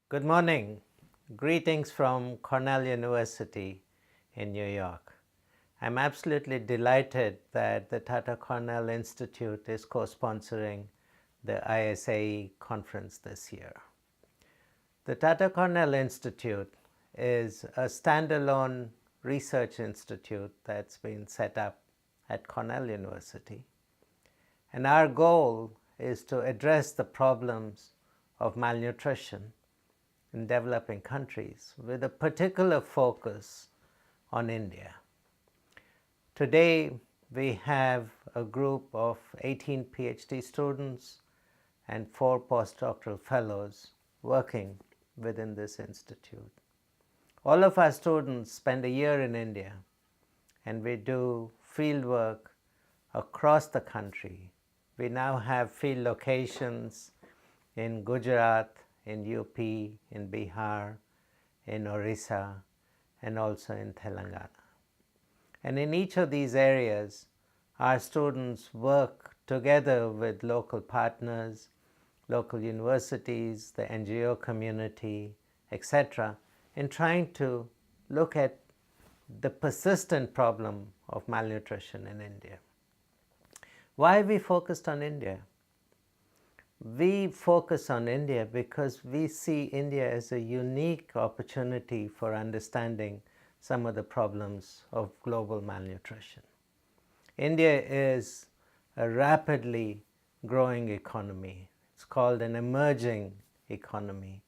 Good morning. Greetings from Cornell University in New York. I'm absolutely delighted that the Tata-Cornell Institute is co-sponsoring the ISAE conference this year. The Tata-Cornell Institute is a standalone research institute that's been set up at Cornell University. And our goal is to address the problems of malnutrition in developing countries with a particular focus on India. Today we have a group of 18 PhD students and 4 postdoctoral fellows working within this institute. All of our students spend a year in India, and we do field work across the country. We now have field locations in Gujarat, in UP, in Bihar, in Orissa, and also in Telangana. And in each of these areas, our students work together with local partners, local universities, the NGO community, etc., in trying to look at the persistent problem of malnutrition in India. Why we focused on India? We focus on India because we see India as a unique opportunity for understanding some of the problems of global malnutrition. India is a rapidly growing economy. It's called an emerging economy.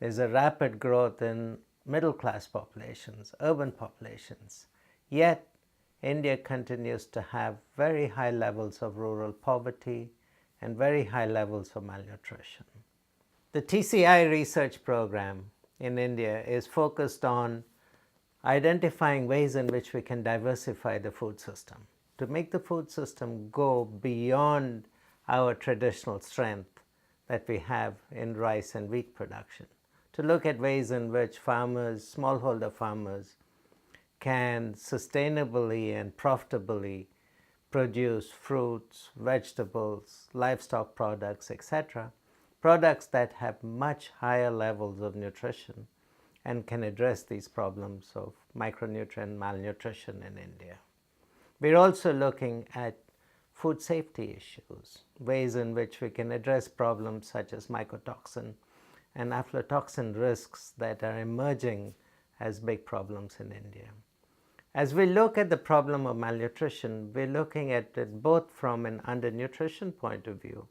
There's a rapid growth in middle-class populations, urban populations. Yet, India continues to have very high levels of rural poverty and very high levels of malnutrition. The TCI research program in India is focused on identifying ways in which we can diversify the food system, to make the food system go beyond our traditional strength that we have in rice and wheat production, to look at ways in which farmers, smallholder farmers, can sustainably and profitably produce fruits, vegetables, livestock products, etc., products that have much higher levels of nutrition and can address these problems of micronutrient malnutrition in India. We're also looking at food safety issues, ways in which we can address problems such as mycotoxin and aflatoxin risks that are emerging as big problems in India. As we look at the problem of malnutrition, we're looking at it both from an undernutrition point of view,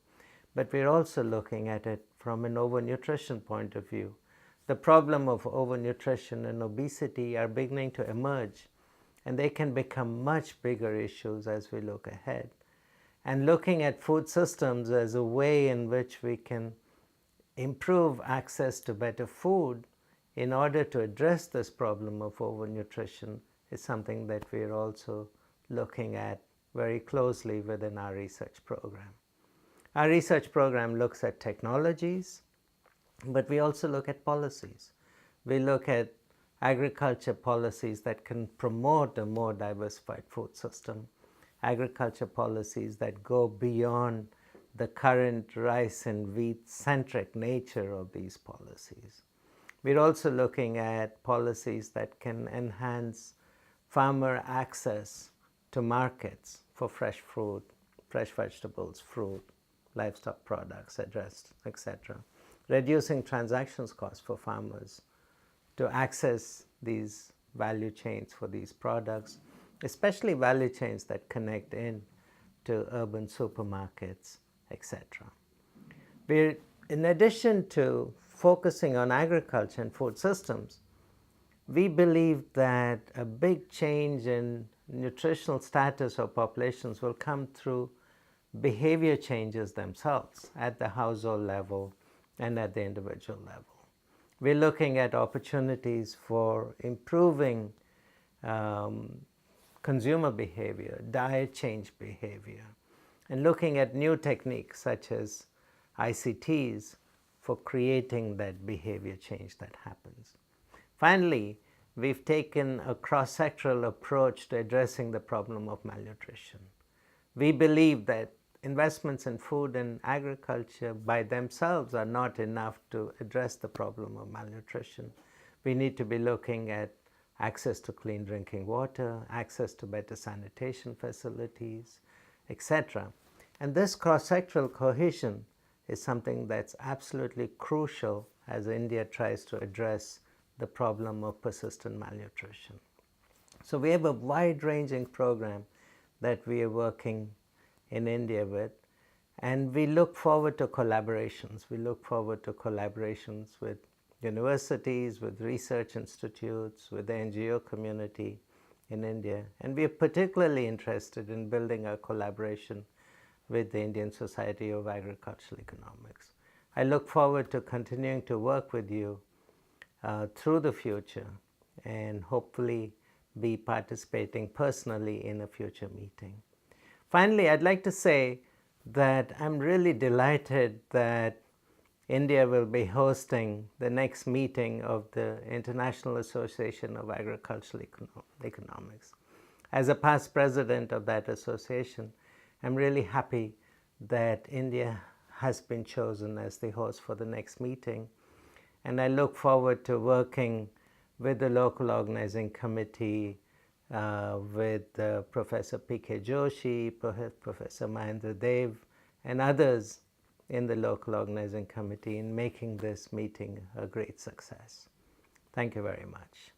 but we're also looking at it from an overnutrition point of view. The problem of overnutrition and obesity are beginning to emerge, and they can become much bigger issues as we look ahead. And looking at food systems as a way in which we can improve access to better food in order to address this problem of overnutrition is something that we are also looking at very closely within our research program. Our research program looks at technologies, but we also look at policies. We look at agriculture policies that can promote a more diversified food system, agriculture policies that go beyond the current rice and wheat centric nature of these policies. We're also looking at policies that can enhance farmer access to markets for fresh fruit, fresh vegetables, fruit, livestock products, etc. Reducing transactions costs for farmers to access these value chains for these products, especially value chains that connect in to urban supermarkets, etc. We're, in addition to focusing on agriculture and food systems, we believe that a big change in nutritional status of populations will come through behavior changes themselves at the household level and at the individual level. We're looking at opportunities for improving consumer behavior, diet change behavior, and looking at new techniques such as ICTs for creating that behavior change that happens. Finally, we've taken a cross-sectoral approach to addressing the problem of malnutrition. We believe that investments in food and agriculture by themselves are not enough to address the problem of malnutrition. We need to be looking at access to clean drinking water, access to better sanitation facilities, etc. And this cross-sectoral cohesion is something that's absolutely crucial as India tries to address the problem of persistent malnutrition. So we have a wide-ranging program that we are working in India with, and we look forward to collaborations. We look forward to collaborations with universities, with research institutes, with the NGO community in India, and we are particularly interested in building a collaboration with the Indian Society of Agricultural Economics. I look forward to continuing to work with you through the future and hopefully be participating personally in a future meeting. Finally, I'd like to say that I'm really delighted that India will be hosting the next meeting of the International Association of Agricultural Economics. As a past president of that association, I'm really happy that India has been chosen as the host for the next meeting, and I look forward to working with the local organizing committee, with Professor P.K. Joshi, Professor Mahendra Dev, and others in the local organizing committee in making this meeting a great success. Thank you very much.